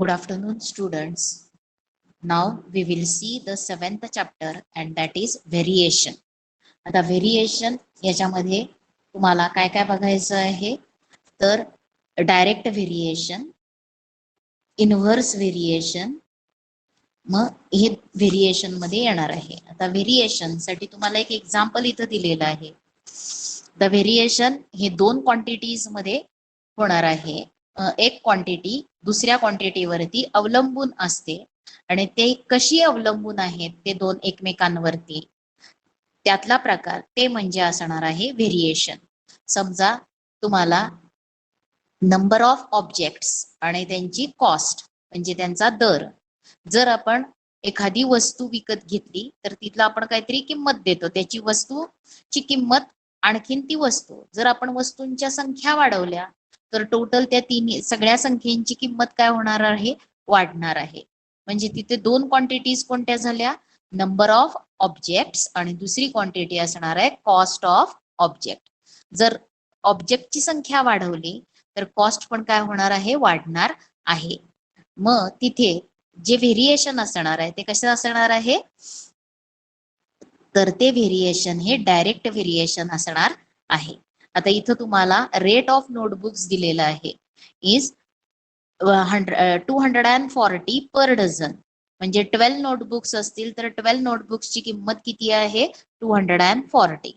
Good afternoon, students. Now we will see the 7th chapter and that is variation. आता variation याच्यामध्ये तुम्हाला काय काय बघायचं आहे तर डायरेक्ट व्हेरिएशन, इनव्हर्स व्हेरिएशन, मग हे व्हेरिएशन मध्ये येणार आहे. आता व्हेरिएशन साठी तुम्हाला एक एक्झाम्पल इथं दिलेलं आहे. द व्हेरिएशन हे दोन क्वांटिटीज मध्ये होणार आहे. एक क्वांटिटी दुसऱ्या क्वांटिटीवरती अवलंबून असते आणि ते कशी अवलंबून आहेत ते दोन एकमेकांवरती, त्यातला प्रकार ते म्हणजे असणार आहे व्हेरिएशन. समजा तुम्हाला नंबर ऑफ ऑब्जेक्ट्स आणि त्यांची कॉस्ट म्हणजे त्यांचा दर, जर आपण एखादी वस्तू विकत घेतली तर तिथला आपण काहीतरी किंमत देतो, त्याची वस्तूची किंमत आणखीन ती वस्तू, जर आपण वस्तूंच्या संख्या वाढवल्या तर टोटल त्या तिन्ही सगळ्या संख्येची किंमत काय होणार आहे, वाढणार आहे. म्हणजे तिथे दोन क्वांटिटीज कोणत्या झाल्या, नंबर ऑफ ऑब्जेक्ट्स आणि दुसरी क्वांटिटी असणार आहे कॉस्ट ऑफ ऑब्जेक्ट. जर ऑब्जेक्टची संख्या वाढवली तर कॉस्ट पण काय होणार आहे, वाढणार आहे. मग तिथे जे व्हेरिएशन असणार आहे ते कसं असणार आहे, तर ते व्हेरिएशन हे डायरेक्ट व्हेरिएशन असणार आहे. आता इथं तुम्हाला रेट ऑफ नोटबुक्स दिलेला आहे इज 240 पर डझन. म्हणजे 12 नोटबुक्स असतील तर 12 नोटबुक्सची किंमत किती आहे, 240.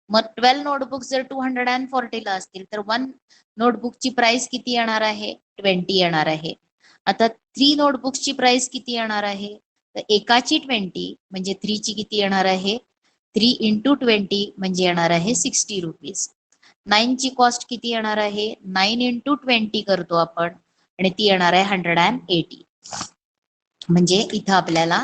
मग 12 नोटबुक्स जर 240 ला असतील तर 1 नोटबुकची प्राइस किती येणार आहे, 20 येणार आहे. आता 3 नोटबुक्सची प्राइस किती येणार आहे, तर एकाची 20 म्हणजे 3 ची किती येणार आहे, 3 इंटू 20 म्हणजे येणार आहे 60 रुपीज. 9 ची कॉस्ट किती येणार आहे, 9 इंटू 20 करतो आपण आणि ती येणार आहे 180. म्हणजे इथं आपल्याला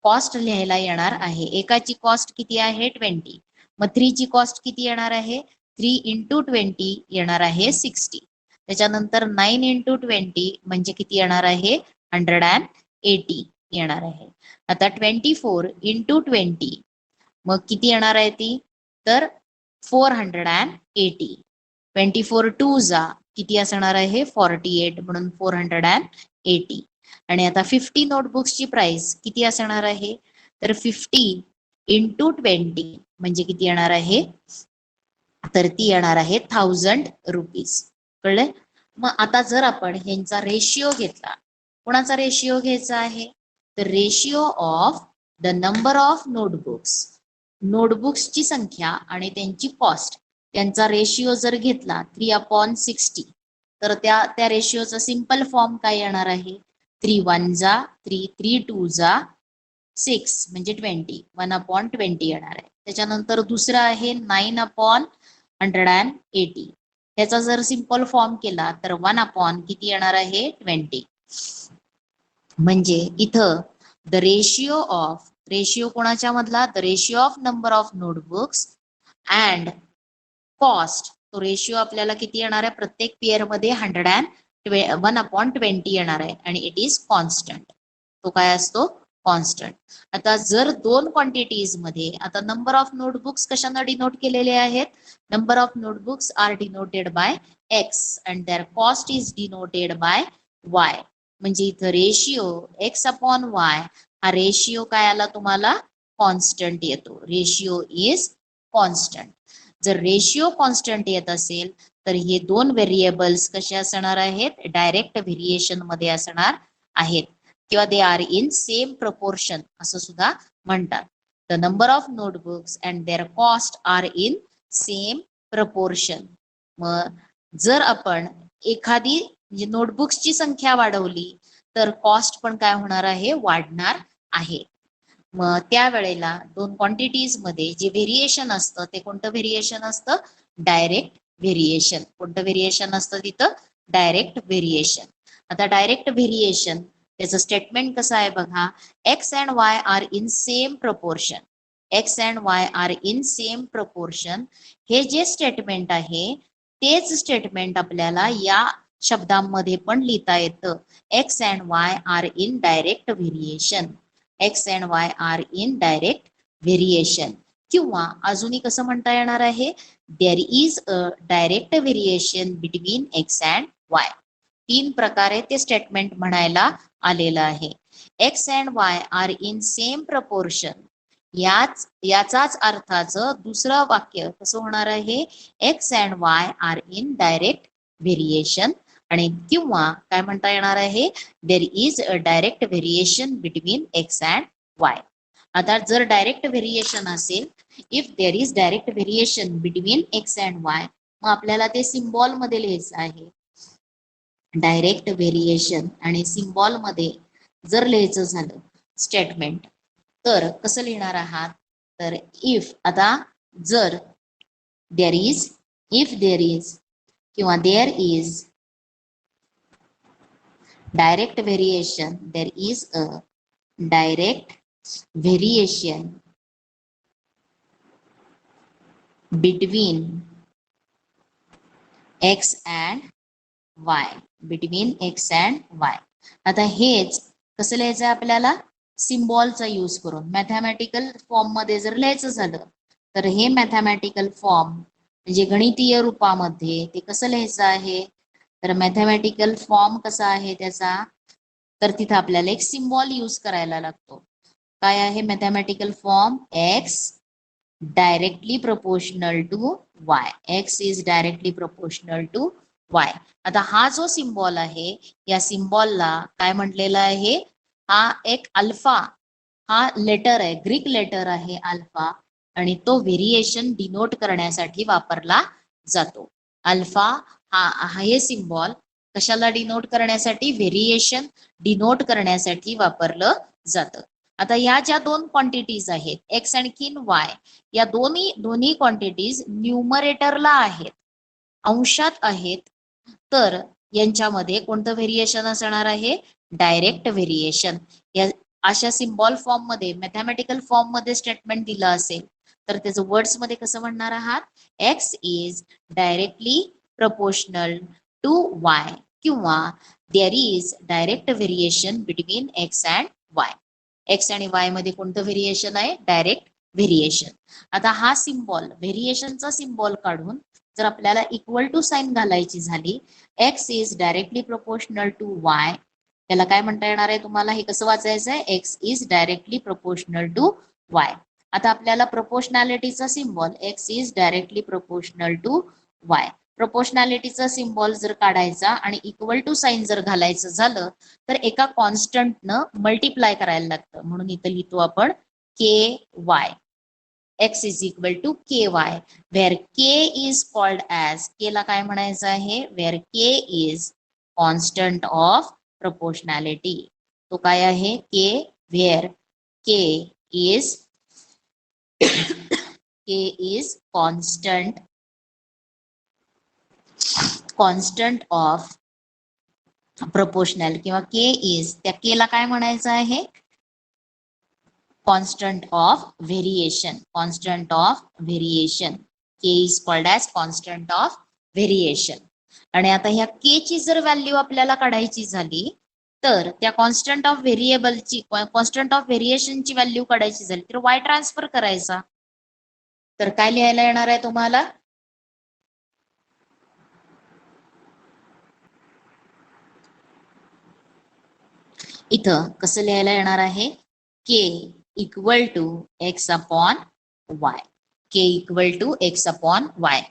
कॉस्ट लिहायला येणार आहे. एकाची कॉस्ट किती आहे, 20. मग 3 ची कॉस्ट किती येणार आहे, 3 इंटू 20 येणार आहे 60. त्याच्यानंतर 9 इंटू 20 म्हणजे किती येणार आहे, 180 येणार आहे. आता 24 इंटू 20 मग किती येणार आहे ती, तर 480. 24 टू जा किती असणार आहे, 48 म्हणून 480. आणि आता 50 नोटबुक्सची प्राइस किती असणार आहे, तर 50 इंटू 20 म्हणजे किती येणार आहे, तर ती येणार आहे 1000 रुपीज. कळले. मग आता जर आपण ह्यांचा रेशिओ घेतला, कोणाचा रेशिओ घ्यायचा आहे, तर ratio of the number of notebooks, नोटबुक्सची संख्या आणि त्यांची कॉस्ट, त्यांचा रेशिओ जर घेतला 3/60 तर त्या रेशिओचा सिंपल फॉर्म काय येणार आहे, 3 1 जा 3, 3 2 जा 6 म्हणजे 20, 1/20 येणार आहे. त्याच्यानंतर दुसरा आहे 9/180. त्याचा जर सिंपल फॉर्म केला तर 1 किती येणार आहे, 20. म्हणजे इथं द रेशिओ ऑफ, रेशिओ कोणाच्या मधला, the ratio of number of notebooks and cost, तो रेशिओ आपल्याला किती येणार आहे, प्रत्येक पेअर मध्ये 1/20 येणार आहे आणि इट इज कॉन्स्टंट. तो काय असतो, कॉन्स्टंट. आता जर दोन क्वांटिटीज मध्ये, आता नंबर ऑफ नोटबुक्स कशाने डिनोट केलेले आहेत, number of notebooks are denoted by x and their cost is denoted by y. म्हणजे इथं रेशिओ x/y हा रेशिओ काय आला तुम्हाला, कॉन्स्टंट येतो. Ratio is constant. जर रेशिओ कॉन्स्टंट येत असेल तर हे दोन व्हेरिएबल्स कसे असणार आहेत, डायरेक्ट व्हेरिएशन मध्ये असणार आहेत किंवा they are in same proportion असं सुद्धा म्हणतात. The number of notebooks and their cost are in same proportion. मग जर आपण एखादी म्हणजे नोटबुक्सची संख्या वाढवली तर कॉस्ट पण काय होणार आहे, वाढणार आहे. मग त्यावेळेला दोन क्वांटिटीज मध्ये जे व्हेरिएशन असतं ते कोणतं व्हेरिएशन असतं, डायरेक्ट व्हेरिएशन. कोणतं व्हेरिएशन असतं तिथं, डायरेक्ट व्हेरिएशन. आता डायरेक्ट व्हेरिएशन त्याचं स्टेटमेंट कसं आहे बघा, x and y are in same proportion. X and y are in same proportion हे जे स्टेटमेंट आहे तेच स्टेटमेंट आपल्याला या शब्दांमध्ये पण लिहिता येतं. X and y are in direct variation. X and y are in direct variation. किंवा अजूनही कसं म्हणता येणार आहे, there is a direct variation between x and y. तीन प्रकारे ते स्टेटमेंट म्हणायला आलेलं आहे. X and y are in same proportion. याचाच अर्थाचं दुसरं वाक्य कसं होणार आहे, x and y are in direct variation. आणि किंवा काय म्हणता येणार आहे, there is a direct variation between x and Y. आता जर डायरेक्ट व्हेरिएशन असेल, if there is direct variation between x and Y, मग आपल्याला ते सिम्बॉल मध्ये लिहायचं आहे. डायरेक्ट व्हेरिएशन आणि सिम्बॉल मध्ये जर लिहायचं झालं स्टेटमेंट, तर कसं लिहिणार आहात, तर इफ, आता जर there is, if there is किंवा there is direct variation, there is a direct variation between x and Y, between x and Y. आता हेच कसं लिहायचं आपल्याला, सिम्बॉलचा यूज करून. मॅथमॅटिकल फॉर्म मध्ये जर लिहायचं झालं, तर हे मॅथमॅटिकल फॉर्म म्हणजे गणितीय रूपामध्ये ते कसं लिहायचं आहे, तर मॅथमॅटिकल फॉर्म कसा आहे त्याचा, तर तिथं आपल्याला एक सिम्बॉल यूज करायला लागतो. काय आहे mathematical form, x directly proportional to y. X is directly proportional to Y. आता हा जो सिम्बॉल आहे, या सिम्बॉलला काय म्हटलेलं आहे, हा एक अल्फा हा लेटर आहे, ग्रीक लेटर आहे अल्फा, आणि तो व्हेरिएशन डिनोट करण्यासाठी वापरला जातो. अल्फा हा हे सिम्बॉल कशाला डिनोट करण्यासाठी, व्हेरिएशन डिनोट करण्यासाठी वापरलं जातं. आता या ज्या दोन क्वांटिटीज आहेत, एक्स आणखीन वाय, या दोन्ही क्वांटिटीज न्यूमरेटरला आहेत, अंशात आहेत, तर यांच्यामध्ये कोणतं व्हेरिएशन असणार आहे, डायरेक्ट व्हेरिएशन. या अशा सिम्बॉल फॉर्म मध्ये, मॅथमॅटिकल फॉर्म मध्ये स्टेटमेंट दिलं असेल, तर त्याचं वर्ड्स मध्ये कसं म्हणणार आहात, X is directly proportional to Y, किंवा there is direct variation between x and Y. X आणि वाय मध्ये कोणतं व्हेरिएशन आहे, डायरेक्ट व्हेरिएशन. आता हा सिम्बॉल, व्हेरिएशनचा सिम्बॉल काढून जर आपल्याला इक्वल टू साइन घालायची झाली, x is directly proportional to y, त्याला काय म्हणता येणार आहे तुम्हाला, हे कसं वाचायचं आहे, x is directly proportional to Y. आता आपल्याला प्रोपोर्शनॅलिटीचा symbol, X is directly proportional to Y, प्रोपोर्शनॅलिटीचा सिम्बॉल जर काढायचा आणि इक्वल टू साइन जर घालायचं झालं, तर एका कॉन्स्टंटनं मल्टिप्लाय करायला लागतं. म्हणून इथं लिहितो आपण के Y. x is equal to ky, where k is called as, k ला काय म्हणायचं आहे, where k is constant of proportionality. तो काय आहे, k where k is constant of proportional, किंवा k is, त्या k ला काय म्हणायचं आहे, constant of variation. Constant of variation, k is called as constant of variation. आणि आता ह्या k ची जर व्हॅल्यू आपल्याला काढायची झाली, तर त्या कॉन्स्टंट ऑफ व्हेरिएबलची, कॉन्स्टंट ऑफ व्हेरिएशनची व्हॅल्यू काढायची झाली, तर y ट्रान्सफर करायचा. तर काय लिहायला येणार आहे तुम्हाला, इथं कसं लिहायला येणार आहे, k equal to x upon Y, K equal to x upon Y.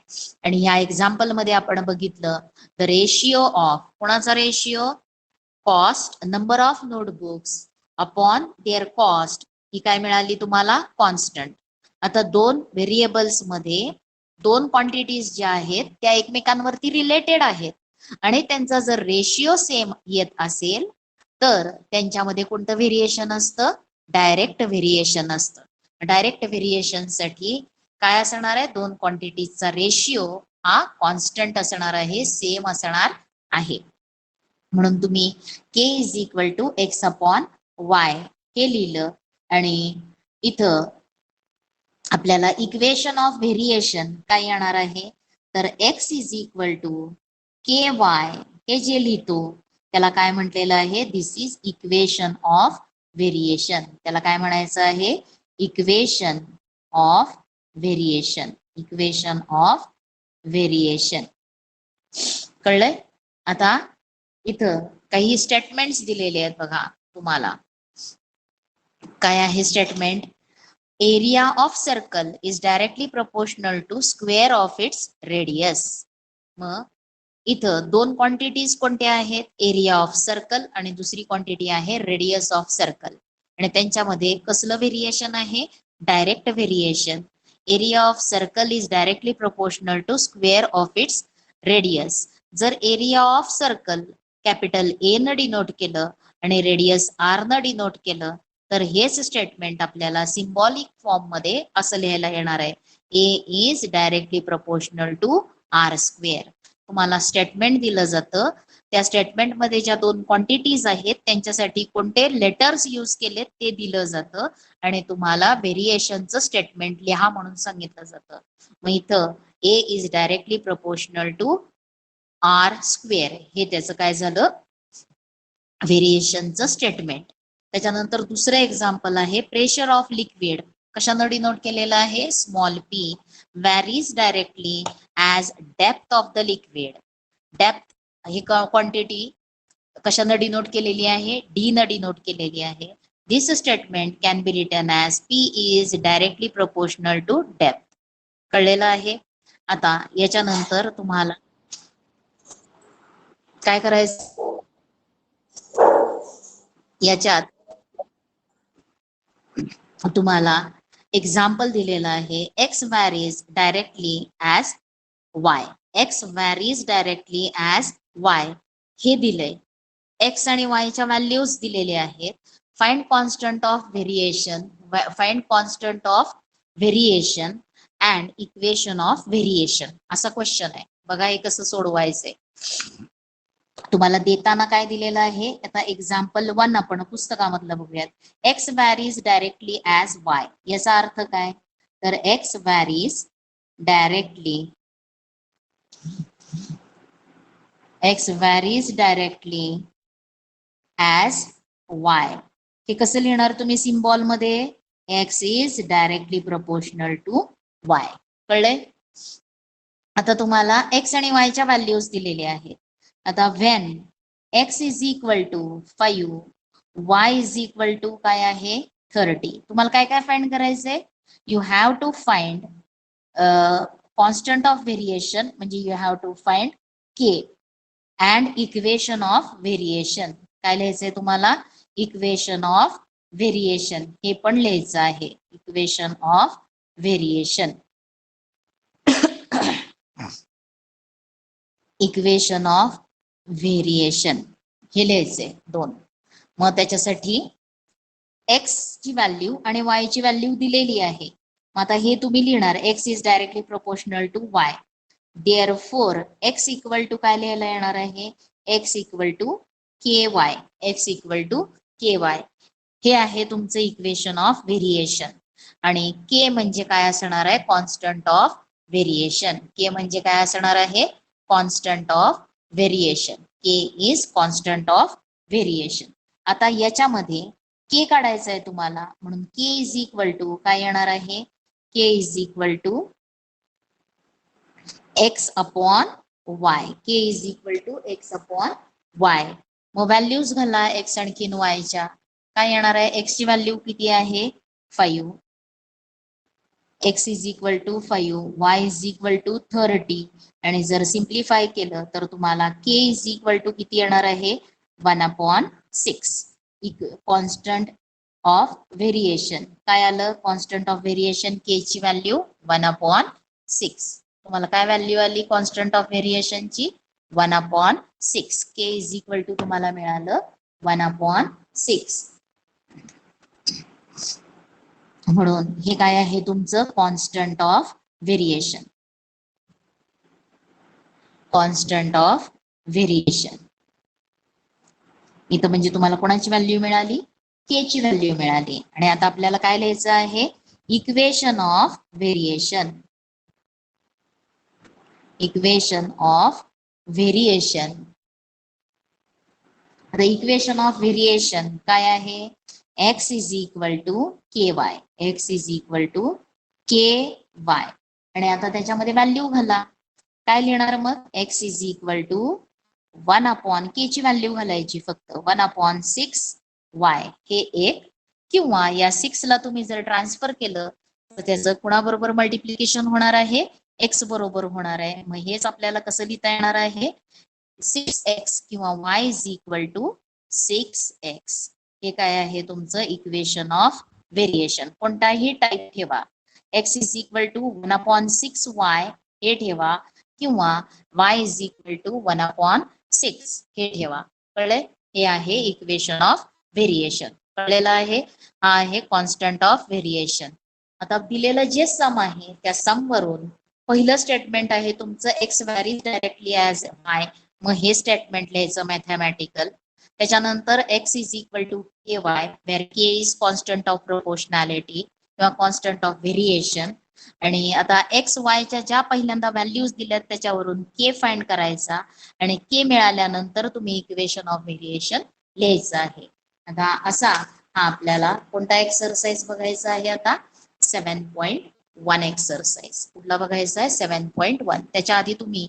आणि ह्या एक्झाम्पल मध्ये आपण बघितलं, द रेशिओ ऑफ, कोणाचा ratio, cost, number of notebooks upon their cost, ही काय मिळाली तुम्हाला, कॉन्स्टंट. आता दोन व्हेरिएबल्स मध्ये दोन क्वांटिटीज ज्या आहेत त्या एकमेकांवरती रिलेटेड आहेत, आणि त्यांचा जर रेशिओ सेम येत असेल, तर त्यांच्यामध्ये कोणतं व्हेरिएशन असतं, डायरेक्ट व्हेरिएशन असतं. डायरेक्ट व्हेरिएशन साठी काय असणार आहे, दोन क्वांटिटीजचा रेशिओ हा कॉन्स्टंट असणार आहे, सेम असणार आहे. म्हणून तुम्ही k is equal to x upon y हे लिहिलं, आणि इथं आपल्याला इक्वेशन ऑफ व्हेरिएशन काय येणार आहे, तर x is equal to K Y, हे जे लिहितो त्याला काय म्हटलेलं आहे, this is equation of variation. त्याला काय म्हणायचं आहे, equation of variation, equation of variation. कळलंय. आता इथं काही स्टेटमेंट्स दिलेले आहेत बघा तुम्हाला. काय आहे statement? Area of circle is directly proportional to square of its radius. मग इथं दोन क्वांटिटीज कोणत्या आहेत? एरिया ऑफ सर्कल आणि दुसरी क्वांटिटी आहे रेडियस ऑफ सर्कल. आणि त्यांच्यामध्ये कसलं व्हेरिएशन आहे? Direct variation. Area of circle is directly proportional to square of its radius. जर area of circle capital A न डिनोट केलं आणि रेडियस आर न डिनोट केलं तर हेच स्टेटमेंट आपल्याला सिम्बॉलिक फॉर्म मध्ये असं लिहायला येणार आहे, A is directly proportional to R square. तुम्हाला स्टेटमेंट दिलं जातं, त्या स्टेटमेंटमध्ये ज्या दोन क्वांटिटीज आहेत त्यांच्यासाठी कोणते लेटर्स यूज केलेत ते दिलं जातं आणि तुम्हाला व्हेरिएशनचं स्टेटमेंट लिहा म्हणून सांगितलं जातं. मग इथं A is directly proportional to R square हे त्याचं काय झालं? व्हेरिएशनचं स्टेटमेंट. त्याच्यानंतर दुसरं एक्झाम्पल आहे प्रेशर ऑफ लिक्विड. कशानं डिनोट केलेलं आहे? Small P varies directly as depth of the liquid. Depth ही क्वांटिटी कशानं डिनोट केलेली आहे? डी न डिनोट केलेली आहे. This statement can be written as P is directly proportional to depth. कळलेलं आहे? आता याच्यानंतर तुम्हाला काय करायचं? याच्यात तुम्हाला एक्झाम्पल दिलेलं आहे, x varies directly as Y. X varies directly as Y हे दिलंय. एक्स आणि वायच्या व्हॅल्यूज दिलेले आहेत. Find constant of variation, find constant of variation and equation of variation असा क्वेश्चन आहे. बघा हे कसं सोडवायचंय. तुम्हाला देताना काय दिलेलं आहे? आता एक्झाम्पल 1 आपण पुस्तकामधलं बघूयात. X varies directly as Y. याचा अर्थ काय? तर X varies directly, X varies directly as Y. हे कसं लिहिणार तुम्ही सिम्बॉल मध्ये? X is directly proportional to Y. कळलंय? आता तुम्हाला एक्स आणि वायच्या व्हॅल्यूज दिलेल्या आहेत. आता when x is equal to 5, Y is equal to काय आहे? 30. तुम्हाला काय काय फाइंड करायचंय? You have to find constant of variation, म्हणजे you have to find k and equation of variation. काय लिहायचंय तुम्हाला? इक्वेशन ऑफ व्हेरिएशन हे पण लिहायचं आहे. Equation of variation, equation of variation हे लिहायचंय 2. मग त्याच्यासाठी एक्स ची व्हॅल्यू आणि वाय ची व्हॅल्यू दिलेली आहे. मग आता हे तुम्ही लिहिणार, x is directly proportional to y. Therefore x equal to काय लिहायला येणार आहे? X equal to K y. X equal to K Y हे आहे तुमचं इक्वेशन ऑफ व्हेरिएशन. आणि के म्हणजे काय असणार आहे? Constant of variation. के म्हणजे काय असणार आहे? Constant of variation. K is constant of variation. आता याच्यामध्ये के काढायचा आहे तुम्हाला, म्हणून के इज इक्वल टू काय येणार आहे? K is equal to x upon Y. K is equal to x upon Y. मग व्हॅल्यूज घाला एक्स आणखीन वायच्या. काय येणार आहे? एक्स ची व्हॅल्यू किती आहे? 5. X is equal to 5, Y is equal to 30. आणि जर सिम्प्लिफाय केलं तर तुम्हाला के इज इक्वल टू किती येणार आहे? 1/6. कॉन्स्टंट ऑफ व्हेरिएशन काय आलं? कॉन्स्टंट ऑफ व्हेरिएशन के ची व्हॅल्यू 1/6. तुम्हाला काय व्हॅल्यू आली कॉन्स्टंट ऑफ व्हेरिएशनची? 1/6. के इज इक्वल टू तुम्हाला मिळालं 1/6. म्हणून हे काय आहे तुमचं? Constant of variation. Constant of variation. इथं म्हणजे तुम्हाला कोणाची व्हॅल्यू मिळाली? के ची व्हॅल्यू मिळाली. आणि आता आपल्याला काय लिहायचं आहे? Equation of variation. Equation of variation. आता इक्वेशन ऑफ व्हेरिएशन काय आहे? X is equal to K y. X is equal to K y. आणि आता त्याच्यामध्ये व्हॅल्यू घाला. काय लिहिणार मग? X is equal to 1/k ची व्हॅल्यू घालायची फक्त 1/6y हे एक, किंवा या 6 ला तुम्ही जर ट्रान्सफर केलं तर त्याचं कुणाबरोबर मल्टिप्लिकेशन होणार आहे, x बरोबर होणार आहे. मग हेच आपल्याला कसं लिहिता येणार आहे, 6x किंवा y is equal to 6x. हे काय आहे तुमचं इक्वेशन ऑफ व्हेरिएशन. कोणताही टाईप ठेवा, x is equal to 1/6y हे ठेवा, किंवा y इज इक्वल टू 1/6 हे ठेवा. कळले? हे आहे इक्वेशन ऑफ व्हेरिएशन. कळलेलं आहे? हा आहे कॉन्स्टंट ऑफ व्हेरिएशन. आता दिलेलं जे सम आहे त्या सम वरून पहिलं स्टेटमेंट आहे तुमचं x varies directly as y. मग हे स्टेटमेंट लिहायचं मॅथमॅटिकल. त्याच्यानंतर x is equal to ky where k is constant of proportionality किंवा कॉन्स्टंट ऑफ व्हेरिएशन. आणि आता एक्स वायच्या ज्या पहिल्यांदा व्हॅल्यूज दिल्यात त्याच्यावरून के फाइंड करायचा, आणि के मिळाल्यानंतर तुम्ही इक्वेशन ऑफ व्हेरिएशन लिहायचं आहे. आता असा हा आपल्याला कोणता एक्सरसाइज बघायचा आहे, आता 7.1 एक्सरसाइज. कुठला बघायचा आहे, 7.1. त्याच्या आधी तुम्ही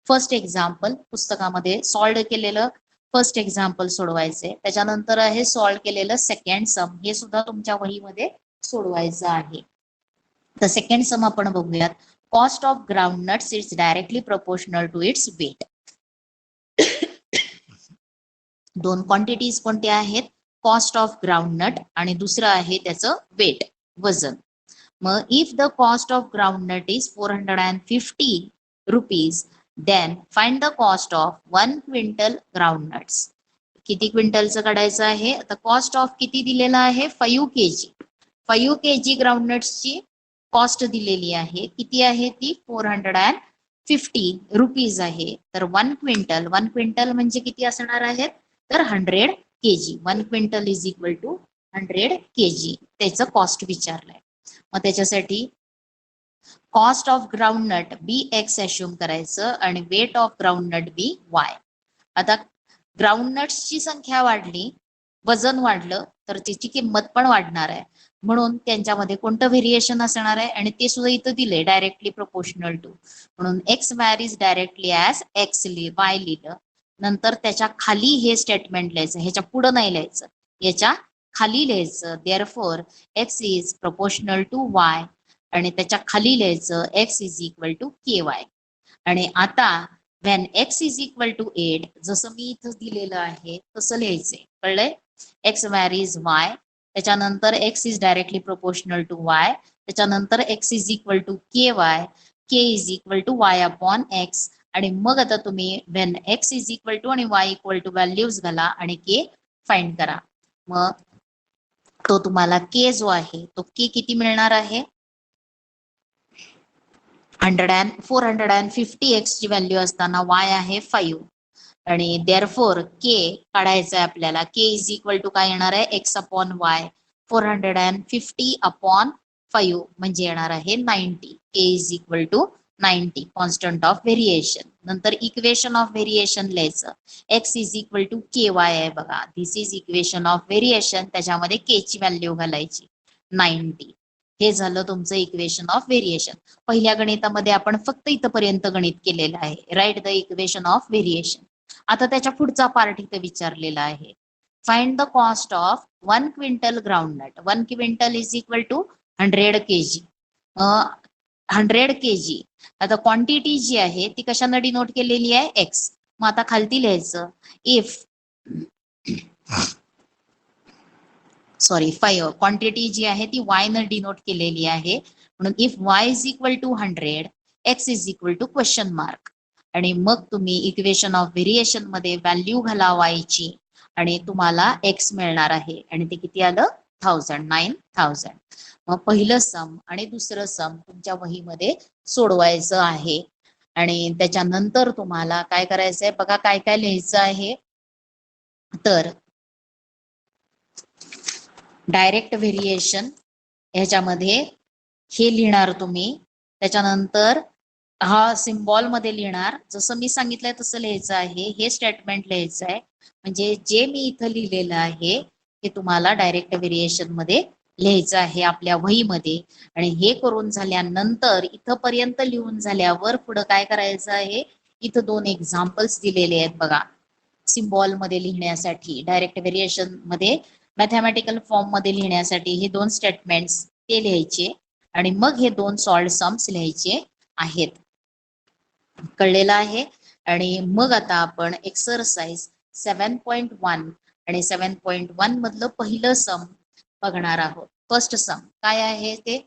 फर्स्ट एक्झाम्पल पुस्तकामध्ये सॉल्व्ह केलेलं फर्स्ट एक्झाम्पल सोडवायचे. त्याच्यानंतर आहे सॉल्व्ह केलेलं सेकंड सम, हे सुद्धा तुमच्या वहीमध्ये सोडवायचं आहे. तर सेकंड सम आपण बघूयात. Cost of groundnuts is directly proportional to its weight. दोन क्वांटिटीज कोणत्या आहेत, कॉस्ट ऑफ ग्राउंडनट आणि दुसरं आहे त्याचं वेट, वजन. मग if the cost of groundnut is 450 rupees then find the cost of 1 quintal groundnuts. किती क्विंटलचं काढायचं आहे, आता कॉस्ट ऑफ किती दिलेलं आहे, 5 kg. 5 kg ग्राउंडनट्सची कॉस्ट दिलेली आहे, किती आहे ती 450 रुपीज आहे. तर 1 क्विंटल म्हणजे किती असणार आहेत, तर 100 kg. 1 quintal is equal to 100 kg त्याचं कॉस्ट विचारलंय. मग त्याच्यासाठी cost of groundnut be X assume करायचं आणि weight of groundnut be Y. आता ग्राउंडनट्सची संख्या वाढली, वजन वाढलं तर त्याची किंमत पण वाढणार आहे. म्हणून त्यांच्यामध्ये कोणतं व्हेरिएशन असणार आहे, आणि ते सुद्धा इथं दिले डायरेक्टली प्रोपोर्शनल टू. म्हणून x varies directly as x Y लिहिलं. नंतर त्याच्या खाली हे स्टेटमेंट लिहायचं, ह्याच्या पुढं नाही लिहायचं, याच्या खाली लिहायचं therefore x is proportional to y, आणि त्याच्या खाली लिहायचं x is equal to K y. आणि आता when x is equal to 8 जसं मी इथं दिलेलं आहे तसं लिहायचंय. कळलंय? एक्स व्हॅरीज वाय, त्याच्यानंतर x is directly proportional to y, त्याच्यानंतर x is equal to K y, K is equal to y upon x. आणि मग आता तुम्ही when x is equal to आणि वाय इक्वल टू व्हॅल्यूज घाला आणि के find करा. मग तो तुम्हाला के जो आहे तो के किती मिळणार आहे, 450 एक्स ची व्हॅल्यू असताना वाय आहे 5, आणि देअरफॉर के काढायचं आहे आपल्याला. के इज इक्वल टू काय येणार आहे, एक्स अपॉन वाय, 450 अपॉन 5 म्हणजे येणार आहे 90. K is equal to 90 constant of variation. नंतर इक्वेशन ऑफ व्हेरिएशन लिहायचं, x is equal to K y आहे बघा, this is equation of variation. त्याच्यामध्ये के ची व्हॅल्यू घालायची 90. हे झालं तुमचं इक्वेशन ऑफ व्हेरिएशन. पहिल्या गणितामध्ये आपण फक्त इथपर्यंत गणित केलेलं आहे, write the equation of variation. आता त्याच्या पुढचा पार्ट इथं विचारलेला आहे, find the cost of 1 quintal groundnut. 1 quintal is equal to 100 kg. 100 kg. आता क्वांटिटी जी आहे ती कशाने डिनोट केलेली आहे, एक्स. मग आता खालती लिहायचं इफ क्वांटिटी जी आहे ती वाय न डिनोट केलेली आहे, म्हणून if y is equal to 100 x is equal to question mark. आणि मग तुम्ही इक्वेशन ऑफ व्हेरिएशन मध्ये व्हॅल्यू घाला वायची आणि तुम्हाला एक्स मिळणार आहे, आणि ते किती आलं 9,000. मग पहिलं सम आणि दुसरं सम तुमच्या वहीमध्ये सोडवायचं आहे. आणि त्याच्यानंतर तुम्हाला काय करायचंय बघा, काय काय लिहायचं आहे, तर डायरेक्ट व्हेरिएशन ह्याच्यामध्ये हे लिहिणार तुम्ही. त्याच्यानंतर हा सिम्बॉल मध्ये लिहिणार, जसं मी सांगितलंय तसं लिहायचं आहे. हे स्टेटमेंट लिहायचं आहे, म्हणजे जे मी इथं लिहिलेलं आहे हे तुम्हाला डायरेक्ट व्हेरिएशन मध्ये लिहायचं आहे आपल्या वहीमध्ये. आणि हे करून झाल्यानंतर इथं पर्यंत लिहून झाल्यावर पुढे काय करायचं आहे, इथं दोन एक्झाम्पल्स दिलेले आहेत बघा. सिम्बॉल मध्ये लिहिण्यासाठी, डायरेक्ट व्हेरिएशन मध्ये मॅथमॅटिकल फॉर्म मध्ये लिहिण्यासाठी हे दोन स्टेटमेंट्स ते लिहायचे आणि मग हे दोन सॉल्व्ड सम्स लिहायचे आहेत. कळलेलं आहे. आणि मग आता आपण एक्सरसाइज 7.1 आणि 7.1 मधलं पहिलं सम बघणार आहोत. फर्स्ट सम काय आहे ते,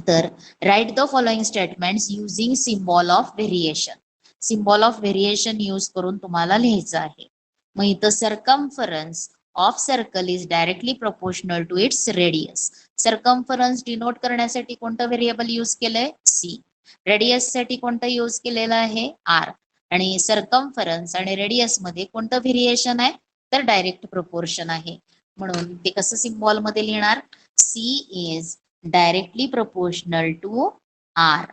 तर write the following statements using symbol of variation. Symbol of variation use करून तुम्हाला लिहायचं आहे. मग इथं circumference of circle is directly proportional to its radius. Circumference denote करण्यासाठी कोणतं व्हेरिएबल यूज केलंय, सी. रेडियस साठी कोणतं यूज केलेलं आहे, आर. आणि सर्कम्फरन्स आणि रेडियस मध्ये कोणतं व्हेरिएशन आहे, तर डायरेक्ट प्रोपोर्शन आहे. म्हणून ते कसं सिम्बॉल मध्ये लिहिणार, c is directly proportional to r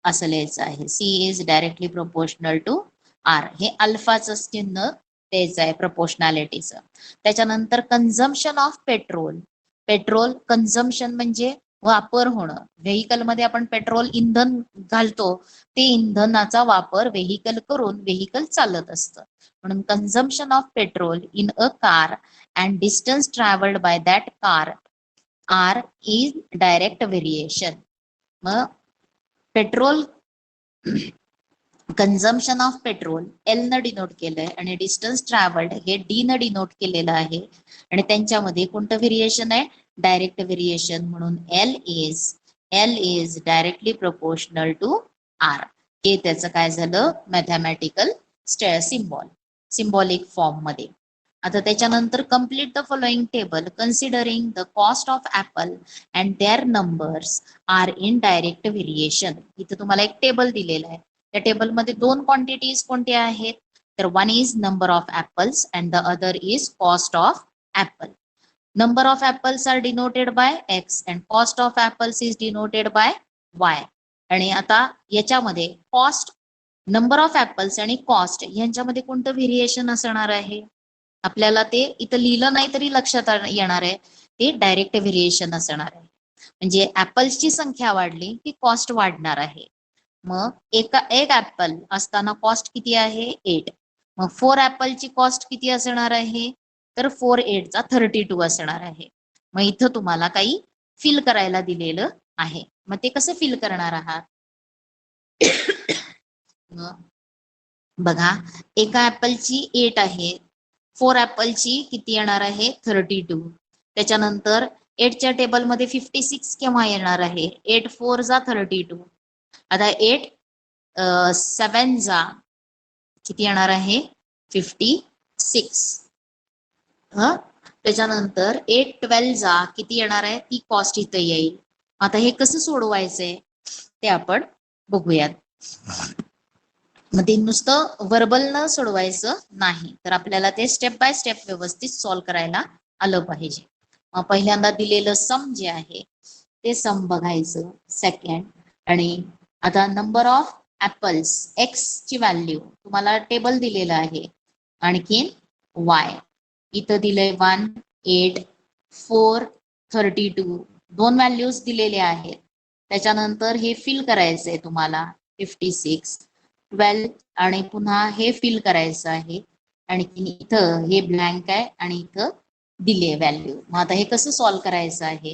असं लिहायचं आहे. C is directly proportional to r. हे अल्फाचं चिन्ह द्यायचं आहे प्रोपोर्शनॅलिटीचं. त्याच्यानंतर consumption of petrol. Petrol consumption म्हणजे वापर होणं. व्हेकल मध्ये आपण पेट्रोल इंधन घालतो, ते इंधनाचा वापर व्हेकल करून व्हेकल चालत असतं. म्हणून consumption of petrol in a car and distance travelled by that car are is direct variation. मग petrol consumption of petrol l न डिनोट केलंय आणि डिस्टन्स ट्रॅव्हल्ड हे डी न डिनोट केलेलं आहे. आणि त्यांच्यामध्ये कोणतं व्हेरिएशन आहे, डायरेक्ट व्हेरिएशन. म्हणून l is directly proportional to r. हे त्याचं काय झालं, मॅथमॅटिकल सिम्बॉलिक फॉर्म मध्ये. आता त्याच्यानंतर complete the following table considering the cost of apple and their numbers are in direct variation. इथं तुम्हाला एक टेबल दिलेलं आहे. त्या टेबलमध्ये दोन क्वांटिटीज कोणत्या आहेत, तर one is number of apples and the other is cost of apple. Number of apples are denoted by x and cost of apples is denoted by y. आणि आता याच्यामध्ये कॉस्ट, नंबर ऑफ ऍपल्स आणि cost यांच्यामध्ये कोणतं variation असणार आहे, आपल्याला ते इथं लिहिलं नाही तरी लक्षात येणार आहे, ते डायरेक्ट व्हेरिएशन असणार आहे. म्हणजे ऍपल्सची संख्या वाढली की कॉस्ट वाढणार आहे. मग एक ऍपल असताना कॉस्ट किती आहे, 8. मग 4 ऍपलची कॉस्ट किती असणार आहे, तर 4 8 चा 32 असणार आहे. मग इथं तुम्हाला काही फिल करायला दिलेलं आहे. मग ते कसं फिल करणार आहात, बघा एका ऍपलची 8 आहे, 4 ऍपलची किती येणार आहे, 32. त्याच्यानंतर 8च्या टेबलमध्ये 56 केव्हा येणार आहे, 8 4 जा 32. आता 8 7 जा किती येणार आहे, 56. त्याच्यानंतर 8 12 जा किती येणार आहे, ती कॉस्ट इथं येईल. आता हे कसं सोडवायचंय ते आपण बघूयात. मग ते नुसतं वर्बल न सोडवायचं नाही, तर आपल्याला ते स्टेप बाय स्टेप व्यवस्थित सॉल्व्ह करायला आलं पाहिजे. मग पहिल्यांदा दिलेलं सम जे आहे ते सम बघायचं सेकंड. आणि आता नंबर ऑफ ऍपल्स एक्स ची व्हॅल्यू तुम्हाला टेबल दिलेलं आहे, आणखीन वाय इथं दिलंय 1 8 4 32 दोन व्हॅल्यूज दिलेले आहेत. त्याच्यानंतर हे फिल करायचंय तुम्हाला 56 12 आणि पुन्हा हे फिल करायचं आहे. आणखीन इथं हे ब्लँक आहे आणि इथं दिले व्हॅल्यू. मग आता हे कसं सॉल्व्ह करायचं आहे,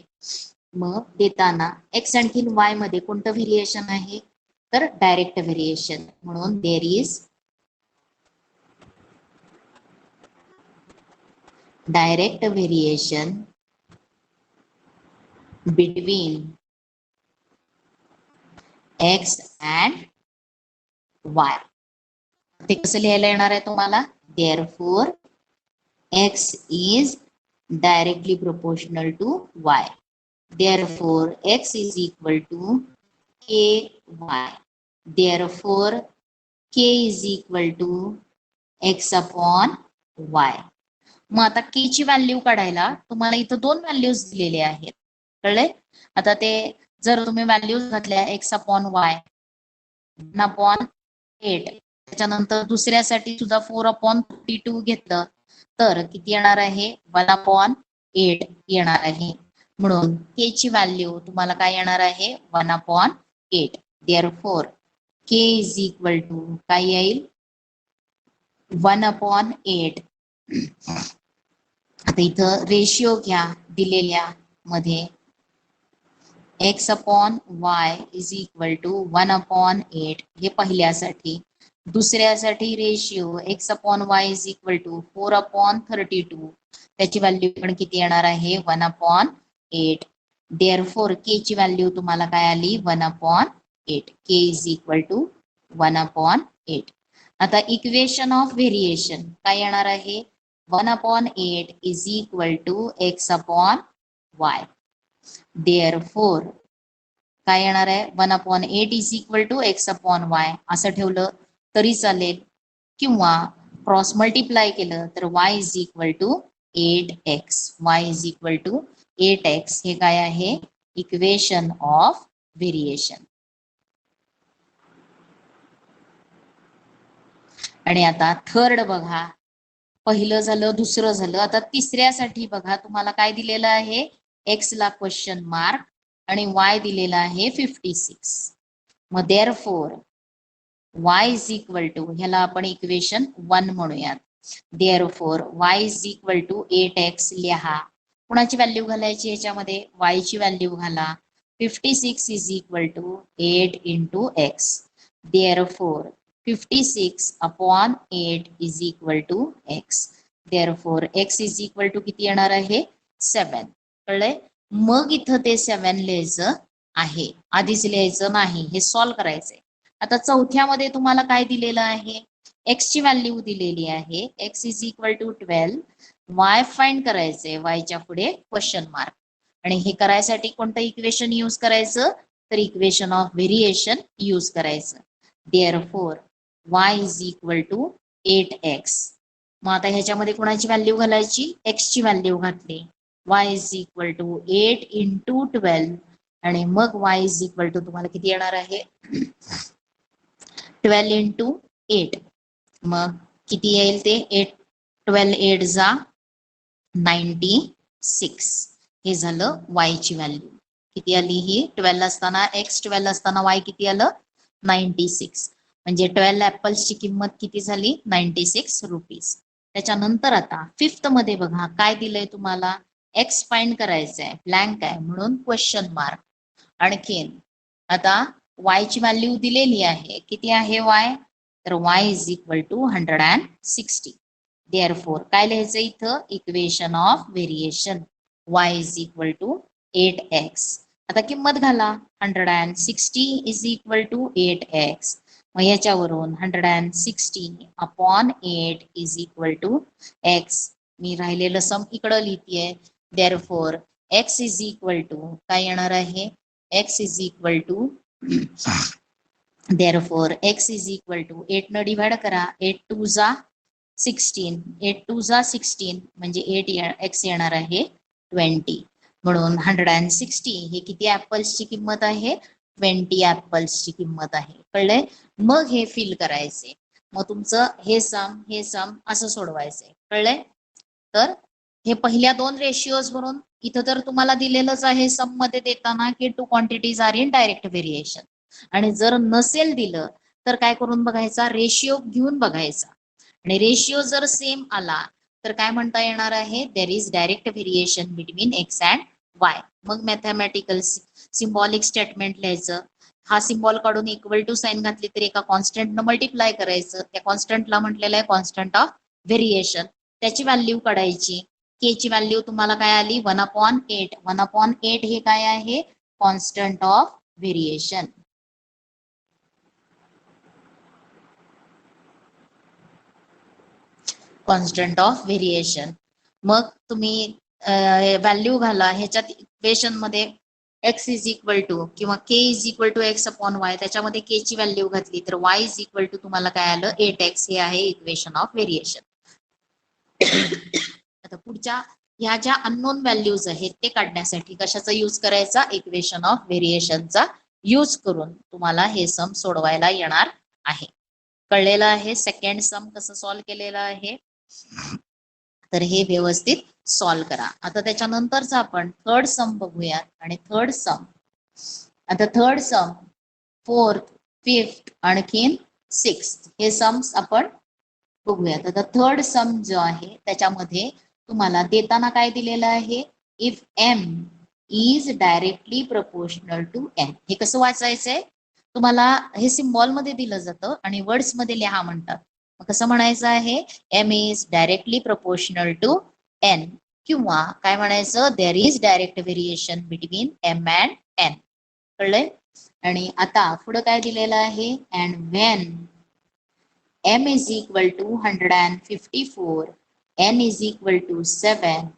मग देताना एक्स आणखीन वाय मध्ये कोणतं व्हेरिएशन आहे, तर डायरेक्ट व्हेरिएशन. म्हणून there is direct variation between x and y. ते कसं लिहायला येणार आहे तुम्हाला, therefore x is directly proportional to y. Therefore, x is equal to ky. Therefore, k is equal to x upon y. मग आता k ची व्हॅल्यू काढायला तुम्हाला इथं दोन व्हॅल्यूज दिलेले आहेत, कळले. आता ते जर तुम्ही व्हॅल्यूज घातल्या x अपॉन y 1/8, त्याच्यानंतर दुसऱ्यासाठी सुद्धा 4/32 घेतलं तर किती येणार आहे, 1/8 येणार आहे. म्हणून k ची व्हॅल्यू तुम्हाला काय येणार आहे, 1/8. Therefore k is equal to काय येईल 1/8. आता इथं रेशिओ घ्या दिलेल्या मध्ये x/y इज इक्वल टू 1/8 हे पहिल्यासाठी. दुसऱ्यासाठी ratio x/y is equal to 4/32. त्याची व्हॅल्यू पण किती येणार आहे 1/8. देअरफॉर के ची व्हॅल्यू तुम्हाला काय आली 1/8. के इज इक्वल टू 1/8. आता इक्वेशन ऑफ व्हेरिएशन काय येणार आहे 1/8 is equal to x/y. Therefore काय येणार आहे 1/8 इज इक्वल टू x/y असं ठेवलं तरी चालेल, किंवा क्रॉस मल्टिप्लाय केलं तर y is equal to 8x. y is equal to 8x हे काय आहे इक्वेशन ऑफ व्हेरिएशन. आणि आता थर्ड बघा, पहिलं झालं दुसरं झालं, आता तिसऱ्यासाठी बघा तुम्हाला काय दिलेलं आहे x ला क्वेश्चन मार्क आणि y दिलेला आहे 56. मग therefore y is equal to ह्याला आपण इक्वेशन 1 म्हणूयात. Therefore y is equal to 8x लिहा. कुणाची व्हॅल्यू घालायची याच्यामध्ये y ची व्हॅल्यू घाला. 56 is equal to 8 into x. Therefore 56/8 is equal to x. Therefore x is equal to किती येणार आहे 7. कळलंय. मग इथं ते 7 लिहायचं आहे, आधीच लिहायचं नाही, हे सॉल्व्ह करायचंय. आता चौथ्यामध्ये तुम्हाला काय दिलेलं आहे x ची व्हॅल्यू दिलेली आहे x is equal to 12. y find करायचंय, y च्या पुढे क्वेश्चन मार्क. आणि हे करायसाठी कोणतं इक्वेशन यूज करायचं तर इक्वेशन ऑफ व्हेरिएशन यूज करायचं. Therefore y is equal to 8x. मग आता ह्याच्यामध्ये कोणाची व्हॅल्यू घालायची x ची व्हॅल्यू घातली. y is equal to 8 into 12 आणि मग y इज इक्वल टू तुम्हाला किती येणार आहे 12 इंटू 8. मग किती येईल ते 8 12 8 जा 96. हे झालं y ची व्हॅल्यू किती आली ही 12 असताना x 12 असताना y किती आलं 96. म्हणजे 12 ऍपल्सची किंमत किती झाली 96 रुपीज. त्याच्यानंतर आता फिफ्थ मध्ये बघा काय दिलंय तुम्हाला x फाइंड करायचं आहे, ब्लँक आहे म्हणून क्वेश्चन मार्क. आणखीन आता y ची व्हॅल्यू दिलेली आहे, किती आहे y तर y is equal to 160. Therefore काय लिहायचं इथं equation of variation y is equal to 8x. आता किंमत घाला 160 इज इक्वल टू 8x. मग याच्यावरून 160/8 इज इक्वल टू x. मी राहिलेलं सम इकडं लिहितेय. Therefore x is equal to काय येणार आहे x is equal to therefore x is equal to 8 न डिवाइड करा 8 2 जा 16 8 2 जा 16 म्हणजे 8x येणार आहे 20. म्हणून 160 हे किती ऍपल्सची किंमत आहे 20 ऍपल्सची किंमत आहे. कळलंय. मग हे फिल करायचे, मग तुमचं हे सम असं सोडवायचंय. कळलंय. तर हे पहिल्या दोन रेशिओज वरून इथं तर तुम्हाला दिलेलंच आहे सम मध्ये देताना की 2 quantities R in direct variation. आणि जर नसेल दिलं तर काय करून बघायचा रेशिओ घेऊन बघायचा. आणि रेशिओ जर सेम आला तर काय म्हणता येणार आहे there is direct variation between x and Y. मग मॅथमॅटिकल सिम्बॉलिक स्टेटमेंट लिहायचं. हा सिम्बॉल काढून इक्वल टू साइन घातली तर एका कॉन्स्टंट न मल्टिप्लाय करायचं. त्या कॉन्स्टंटला म्हटलेलं आहे कॉन्स्टंट ऑफ व्हेरिएशन. त्याची व्हॅल्यू काढायची. के ची व्हॅल्यू तुम्हाला काय आली 1/8. 1/8 हे काय आहे constant of variation. Constant of variation. मग तुम्ही व्हॅल्यू घाला ह्याच्यात इक्वेशन मध्ये x इज इक्वल टू किंवा k is equal to x/y. त्याच्यामध्ये k ची व्हॅल्यू घातली तर y इज इक्वल टू तुम्हाला काय आलं 8x. हे आहे इक्वेशन ऑफ व्हेरिएशन. आता पुढच्या ह्या ज्या अननोन व्हॅल्यूज आहेत ते काढण्यासाठी कशाचा यूज करायचा इक्वेशन ऑफ व्हेरिएशनचा यूज करून तुम्हाला हे सम सोडवायला येणार आहे. कळलेलं आहे. सेकंड सम कसं सॉल्व्ह केलेलं आहे तर हे व्यवस्थित सॉल्व्ह करा. आता त्याच्यानंतरचा आपण थर्ड सम बघूयात. आणि थर्ड सम आता थर्ड सम फोर्थ 5th आणखीन 6th हे सम्स आपण बघूयात. आता थर्ड सम जो आहे त्याच्यामध्ये तुम्हाला देताना काय दिलेलं आहे, if m is directly proportional to n. हे कसं वाचायचंय, तुम्हाला हे सिम्बॉल मध्ये दिलं जातं आणि वर्ड्स मध्ये लिहा म्हणतात. मग कसं म्हणायचं आहे, m is directly proportional to n किंवा काय म्हणायचं, there is direct variation between m and n. कळलंय. आणि आता पुढे काय दिलेलं आहे, and when m is equal to 154, n is equal to 7,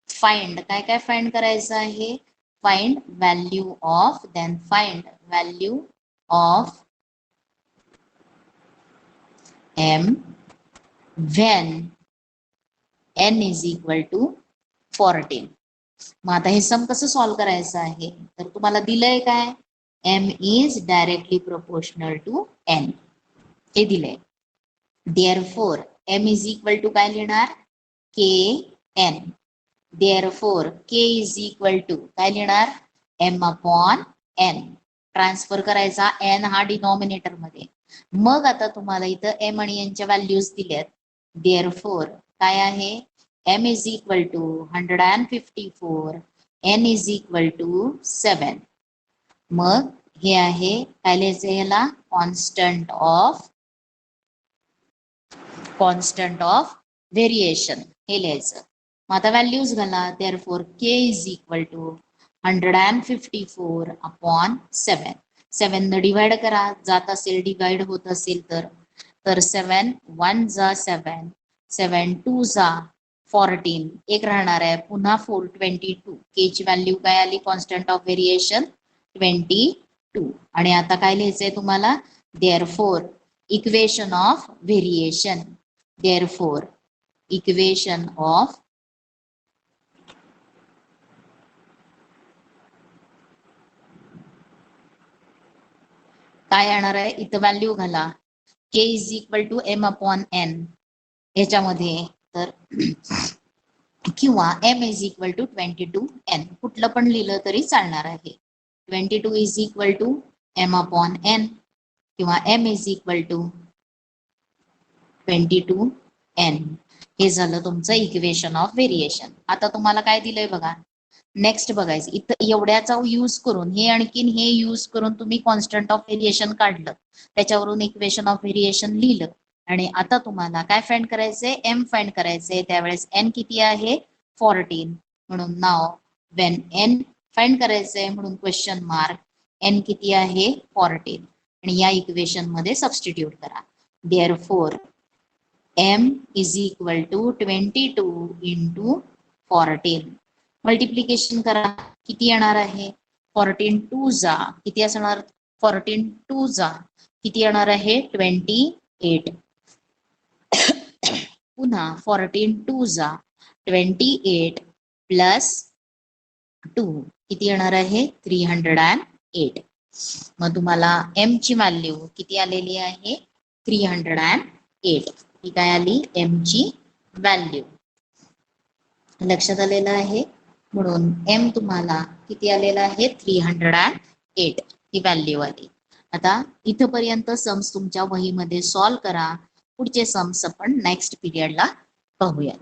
find काय काय फाइंड करायचं आहे, find value of, then find value of m when n is equal to 14. मग आता हे सम कसं सॉल्व करायचं आहे, तर तुम्हाला दिलंय काय, m is directly proportional to n हे दिलंय. Therefore m is equal to काय लिहिणार, k n. Therefore k is equal to काय लिहिणार, m upon n. ट्रान्सफर करायचा n हा डिनॉमिनेटर मध्ये. मग आता तुम्हाला इथं m आणि n च्या व्हॅल्यूज दिल्यात. Therefore काय आहे, m is equal to 154, n is equal to 7. मग हे आहे काय लिहायचं, याला कॉन्स्टंट ऑफ व्हेरिएशन हे लिहायचं. मग आता व्हॅल्यूज घाला. Therefore k is equal to 154 upon 7. 7 न डिवाइड करा, जात असेल डिवाइड होत असेल तर 7 1 जा 7, 7 2 जा 14, एक राहणार आहे, पुन्हा 4 22. k ची व्हॅल्यू काय आली, कॉन्स्टंट ऑफ व्हेरिएशन 22. आणि आता काय लिहायचंय तुम्हाला, therefore equation of variation. Therefore equation of काय येणार आहे, इथं व्हॅल्यू घाला, k is equal to m upon n ह्याच्यामध्ये, तर किंवा m is equal to 22n, कुठलं पण लिहिलं तरी चालणार आहे. 22 is equal to m upon n किंवा m is equal to 22n. हे झालं तुमचं इक्वेशन ऑफ व्हेरिएशन. आता तुम्हाला काय दिलंय बघा, नेक्स्ट बघायचं, इथं एवढ्याचा यूज करून हे आणखीन हे यूज करून तुम्ही कॉन्स्टंट ऑफ व्हेरिएशन काढलं, त्याच्यावरून इक्वेशन ऑफ व्हेरिएशन लिहिलं. आणि आता तुम्हाला काय फाइंड करायचंय, m फाइंड करायचंय. त्यावेळेस n किती आहे, 14. म्हणून नाव वेन n फाइंड करायचंय म्हणून क्वेश्चन मार्क, n किती आहे 14. आणि या इक्वेशन मध्ये सबस्टिट्यूट करा. Therefore m is equal to 22 into 14. Multiplication करा, किती येणार आहे, 14 2 जा किती असणार, 14 2 जा किती येणार आहे 28. पुन्हा 14 2 जा 28 प्लस 2 किती येणार आहे 308. मग तुम्हाला m ची व्हॅल्यू किती आलेली आहे 308. ही काय आली m ची व्हॅल्यू. लक्षात आलेलं आहे. म्हणून m तुम्हाला किती आलेला आहे 308 ही व्हॅल्यू आली. आता इथपर्यंत सम्स तुमच्या वहीमध्ये सॉल्व करा. पुढचे सम्स आपण नेक्स्ट पिरियडला पाहूया.